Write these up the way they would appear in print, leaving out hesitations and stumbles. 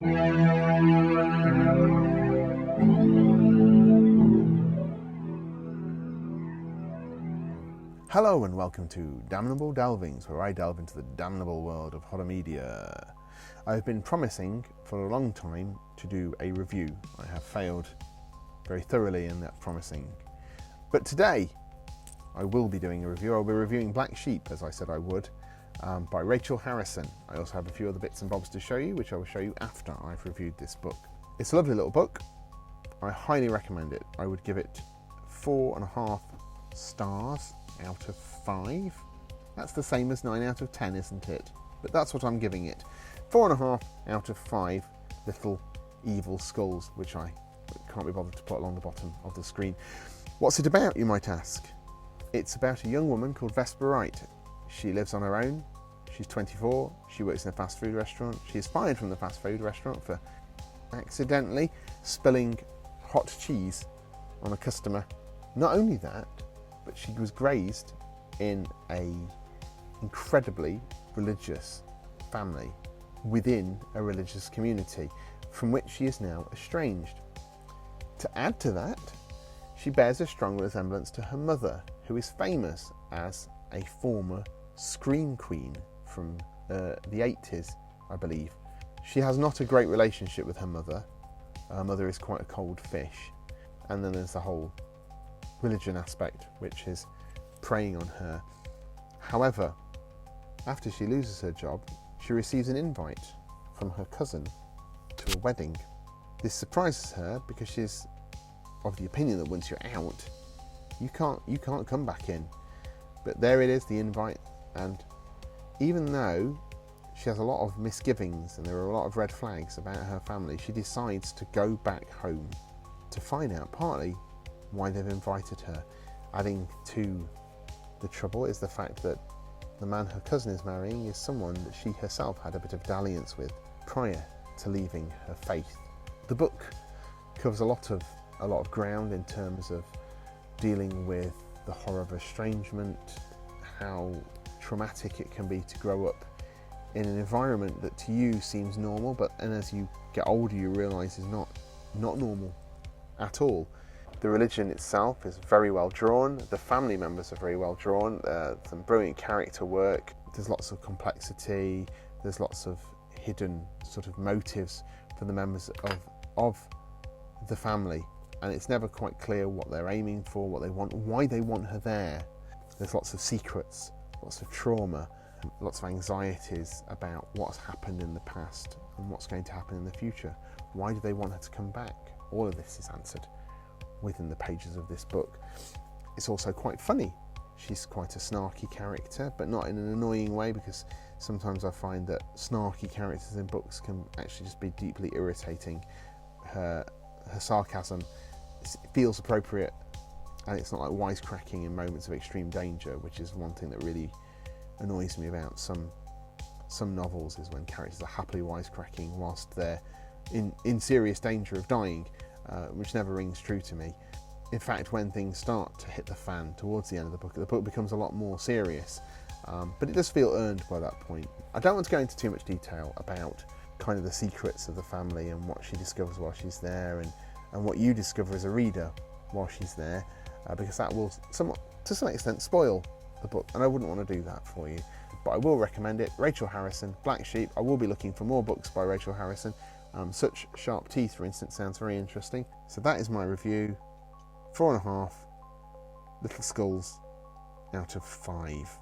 Hello and welcome to Damnable Delvings, where I delve into the damnable world of horror media. I've been promising for a long time to do a review. I have failed very thoroughly in that promising. But today, I will be doing a review. I'll be reviewing Black Sheep, as I said I would, by Rachel Harrison. I also have a few other bits and bobs to show you, which I will show you after I've reviewed this book. It's a lovely little book. I highly recommend it. I would give it 4.5 stars out of 5. That's the same as 9 out of 10, isn't it? But that's what I'm giving it. 4.5 out of 5 little evil skulls, which I can't be bothered to put along the bottom of the screen. What's it about, you might ask? It's about a young woman called Vesper Wright. She lives on her own. She's 24. She works in a fast food restaurant. She is fired from the fast food restaurant for accidentally spilling hot cheese on a customer. Not only that, but she was raised in an incredibly religious family within a religious community from which she is now estranged. To add to that, she bears a strong resemblance to her mother, who is famous as a former scream queen from the 80s, I believe. She has not a great relationship with her mother. Her mother is quite a cold fish. And then there's the whole religion aspect, which is preying on her. However, after she loses her job, she receives an invite from her cousin to a wedding. This surprises her because she's of the opinion that once you're out, you can't come back in. But there it is, the invite, and even though she has a lot of misgivings and there are a lot of red flags about her family, she decides to go back home to find out partly why they've invited her. Adding to the trouble is the fact that the man her cousin is marrying is someone that she herself had a bit of dalliance with prior to leaving her faith. The book covers a lot of ground in terms of dealing with the horror of estrangement, how traumatic it can be to grow up in an environment that to you seems normal, and as you get older you realise is not normal at all. The religion itself is very well drawn, the family members are very well drawn, some brilliant character work, there's lots of complexity, there's lots of hidden sort of motives for the members of the family, and it's never quite clear what they're aiming for, what they want, why they want her there. There's lots of secrets, lots of trauma, lots of anxieties about what's happened in the past and what's going to happen in the future. Why do they want her to come back? All of this is answered within the pages of this book. It's also quite funny. She's quite a snarky character, but not in an annoying way, because sometimes I find that snarky characters in books can actually just be deeply irritating. Her sarcasm feels appropriate, and it's not like wisecracking in moments of extreme danger, which is one thing that really annoys me about some novels, is when characters are happily wisecracking whilst they're in serious danger of dying, which never rings true to me. In fact, when things start to hit the fan towards the end of the book becomes a lot more serious, but it does feel earned by that point. I don't want to go into too much detail about kind of the secrets of the family and what she discovers while she's there, and what you discover as a reader while she's there, because that will to some extent spoil the book, and I wouldn't want to do that for you. But I will recommend it. Rachel Harrison, Black Sheep. I will be looking for more books by Rachel Harrison. Such Sharp Teeth, for instance, sounds very interesting. So that is my review. 4.5 little skulls out of 5.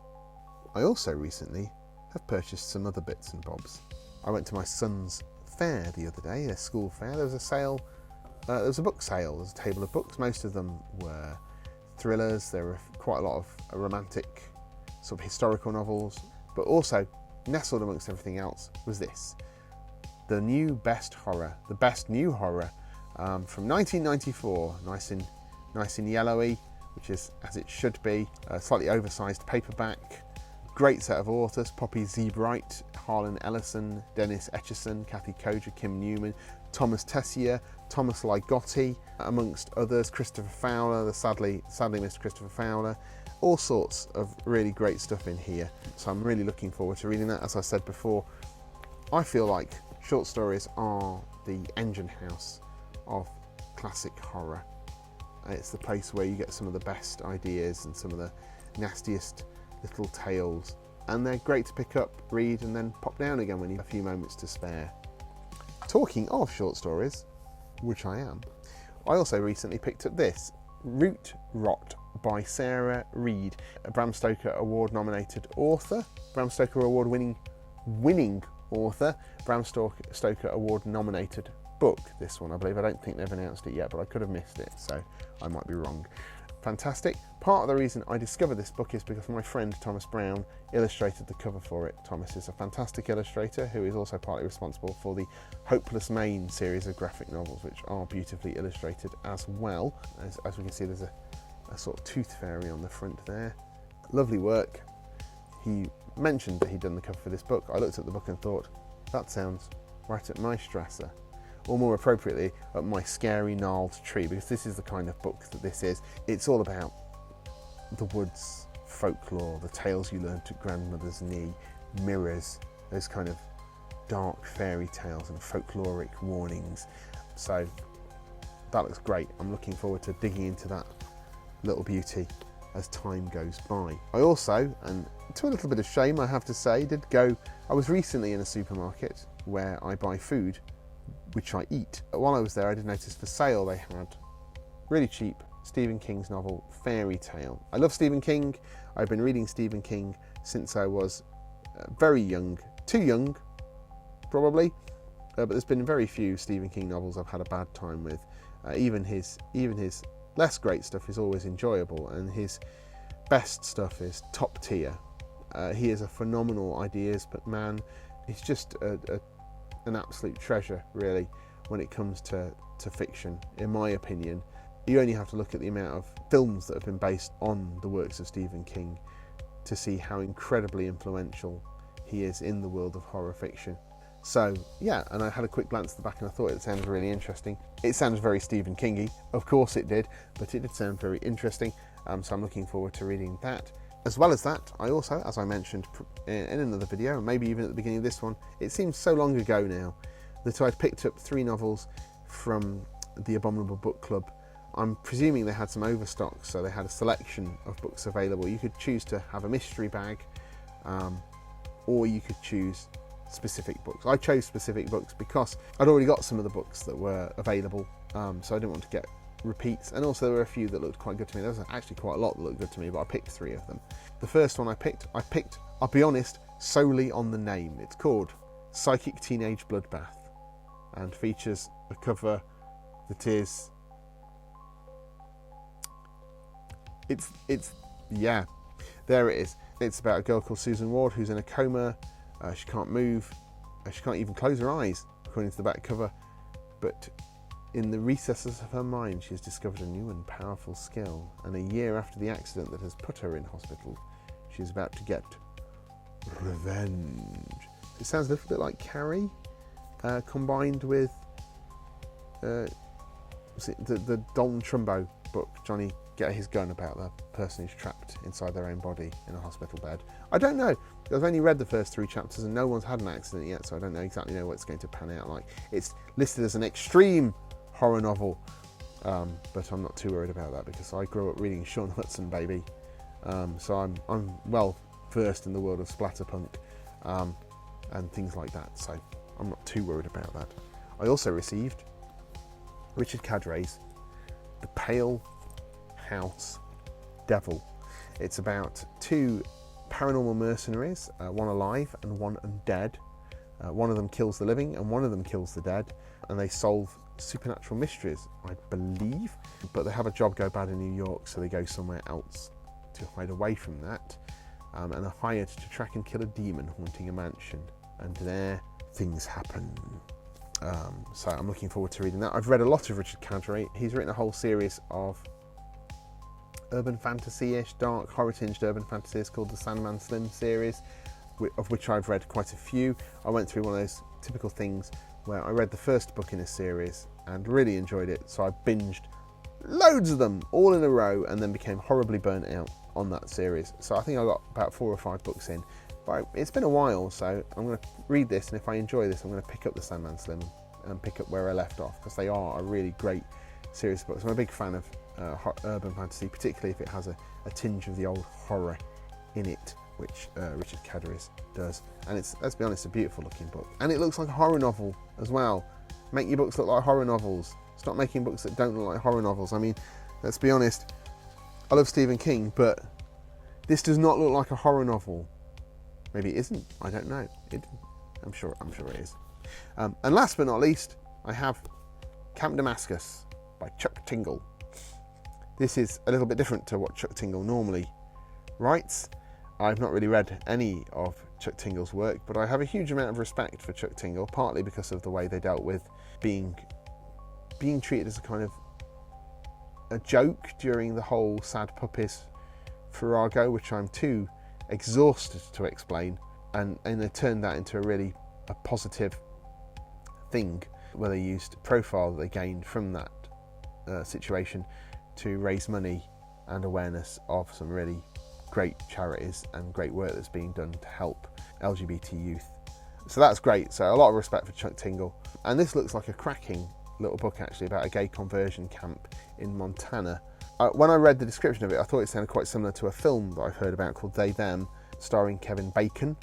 I also recently have purchased some other bits and bobs. I went to my son's fair the other day, a school fair. There was a sale, there was a book sale, there was a table of books. Most of them were thrillers. There were quite a lot of romantic, sort of historical novels, but also nestled amongst everything else was this. The new best horror, the best new horror from 1994, nice in yellowy, which is as it should be, a slightly oversized paperback. Great set of authors: Poppy Zebright, Harlan Ellison, Dennis Etchison, Kathy Koja, Kim Newman, Thomas Tessier, Thomas Ligotti, amongst others, Christopher Fowler, the sadly missed Christopher Fowler. All sorts of really great stuff in here. So I'm really looking forward to reading that. As I said before, I feel like Short stories are the engine house of classic horror. It's the place where you get some of the best ideas and some of the nastiest little tales, and they're great to pick up, read, and then pop down again when you have a few moments to spare. Talking of short stories, which I am, I also recently picked up this, Root Rot by Sarah Reed, a Bram Stoker Award nominated author, Bram Stoker Award winning author, Bram Stoker Award nominated book, this one I believe. I don't think they've announced it yet, but I could have missed it, so I might be wrong. Fantastic. Part of the reason I discovered this book is because my friend Thomas Brown illustrated the cover for it. Thomas is a fantastic illustrator who is also partly responsible for the Hopeless Maine series of graphic novels, which are beautifully illustrated as well. As we can see, there's a sort of tooth fairy on the front there. Lovely work. He mentioned that he'd done the cover for this book. I looked at the book and thought, that sounds right up my strasser. Or more appropriately, at my scary gnarled tree, because this is the kind of book that this is. It's all about the woods, folklore, the tales you learned at grandmother's knee, mirrors, those kind of dark fairy tales and folkloric warnings. So that looks great. I'm looking forward to digging into that little beauty as time goes by. I also, and to a little bit of shame I have to say, I was recently in a supermarket where I buy food which I eat. While I was there, I did notice for sale they had really cheap Stephen King's novel Fairy Tale. I love Stephen King. I've been reading Stephen King since I was very young, too young probably, but there's been very few Stephen King novels I've had a bad time with. Even his less great stuff is always enjoyable, and his best stuff is top tier. He is a phenomenal ideas man. He's just an absolute treasure, really, when it comes to fiction, in my opinion. You only have to look at the amount of films that have been based on the works of Stephen King to see how incredibly influential he is in the world of horror fiction. So yeah, and I had a quick glance at the back and I thought it sounded really interesting. It sounds very Stephen King-y, of course it did, but it did sound very interesting, so I'm looking forward to reading that. As well as that, I also, as I mentioned in another video, and maybe even at the beginning of this one, it seems so long ago now, that I'd picked up 3 novels from the Abominable Book Club. I'm presuming they had some overstock, so they had a selection of books available. You could choose to have a mystery bag, or you could choose specific books. I chose specific books because I'd already got some of the books that were available, so I didn't want to get repeats, and also there were a few that looked quite good to me. There was actually quite a lot that looked good to me, but I picked 3 of them. The first one I picked, I'll be honest, solely on the name. It's called Psychic Teenage Bloodbath and features a cover that is, yeah, there it is. It's about a girl called Susan Ward who's in a coma. She can't move, she can't even close her eyes, according to the back cover, but in the recesses of her mind, she has discovered a new and powerful skill, and a year after the accident that has put her in hospital, she is about to get revenge. It sounds a little bit like Carrie, combined with the Dalton Trumbo book, Johnny Get His Gun, about the person who's trapped inside their own body in a hospital bed. I don't know. I've only read the first 3 chapters and no one's had an accident yet, so I don't exactly know what it's going to pan out like. It's listed as an extreme horror novel, but I'm not too worried about that because I grew up reading Sean Hudson, baby. So I'm well versed in the world of splatterpunk and things like that, so I'm not too worried about that. I also received Richard Cadre's The Pale House Devil. It's about 2 paranormal mercenaries, one alive and one undead. One of them kills the living and one of them kills the dead, and they solve supernatural mysteries, I believe, but they have a job go bad in New York, so they go somewhere else to hide away from that, and are hired to track and kill a demon haunting a mansion, and there things happen. So I'm looking forward to reading that. I've read a lot of Richard Cadre. He's written a whole series of urban fantasy-ish, dark, horror-tinged urban fantasies called the Sandman Slim series, of which I've read quite a few. I went through one of those typical things where I read the first book in a series and really enjoyed it, so I binged loads of them all in a row and then became horribly burnt out on that series. So I think I got about 4 or 5 books in But it's been a while, so I'm going to read this, and if I enjoy this, I'm going to pick up the Sandman Slim and pick up where I left off, because they are a really great series of books. I'm a big fan of urban fantasy, particularly if it has a tinge of the old horror in it, which Richard Cadderis does. And it's, let's be honest, a beautiful looking book. And it looks like a horror novel as well. Make your books look like horror novels. Stop making books that don't look like horror novels. I mean, let's be honest, I love Stephen King, but this does not look like a horror novel. Maybe it isn't, I don't know. I'm sure it is. And last but not least, I have Camp Damascus by Chuck Tingle. This is a little bit different to what Chuck Tingle normally writes. I've not really read any of Chuck Tingle's work, but I have a huge amount of respect for Chuck Tingle, partly because of the way they dealt with being treated as a kind of a joke during the whole Sad Puppies farrago, which I'm too exhausted to explain, and they turned that into a positive thing, where they used profile that they gained from that situation to raise money and awareness of some really great charities and great work that's being done to help LGBT youth. So that's great. So a lot of respect for Chuck Tingle. And this looks like a cracking little book, actually, about a gay conversion camp in Montana. When I read the description of it, I thought it sounded quite similar to a film that I've heard about called They Them, starring Kevin Bacon.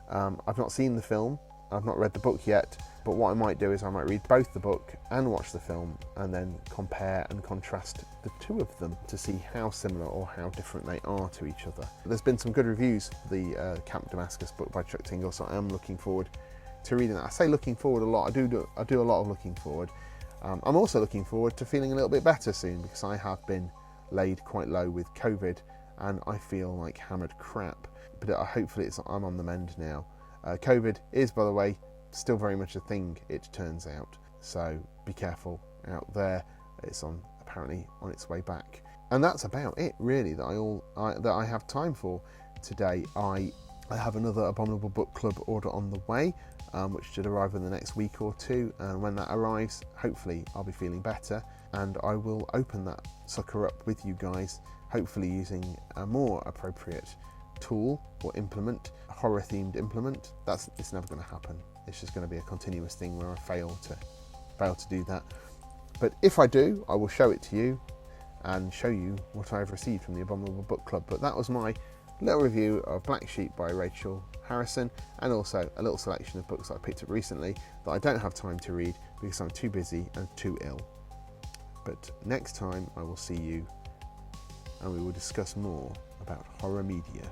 I've not seen the film, I've not read the book yet, but what I might do is I might read both the book and watch the film, and then compare and contrast the two of them to see how similar or how different they are to each other. There's been some good reviews for the Camp Damascus book by Chuck Tingle, so I am looking forward to reading that. I say looking forward a lot, I do a lot of looking forward. I'm also looking forward to feeling a little bit better soon, because I have been laid quite low with COVID and I feel like hammered crap, but hopefully I'm on the mend now. COVID is, by the way, still very much a thing, it turns out, so be careful out there. It's apparently on its way back. And that's about it really that I have time for today. I have another Abominable Book Club order on the way, which should arrive in the next week or two, and when that arrives, hopefully I'll be feeling better, and I will open that sucker up with you guys, hopefully using a more appropriate tool or implement, a horror themed implement. It's never going to happen. It's just going to be a continuous thing where I fail to do that. But if I do, I will show it to you and show you what I've received from the Abominable Book Club. But that was my little review of Black Sheep by Rachel Harrison, and also a little selection of books that I picked up recently that I don't have time to read because I'm too busy and too ill. But next time I will see you and we will discuss more about horror media.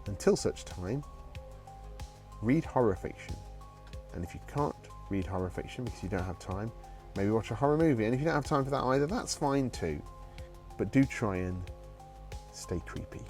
Until such time, read horror fiction. And if you can't read horror fiction because you don't have time, maybe watch a horror movie. And if you don't have time for that either, that's fine too. But do try and stay creepy.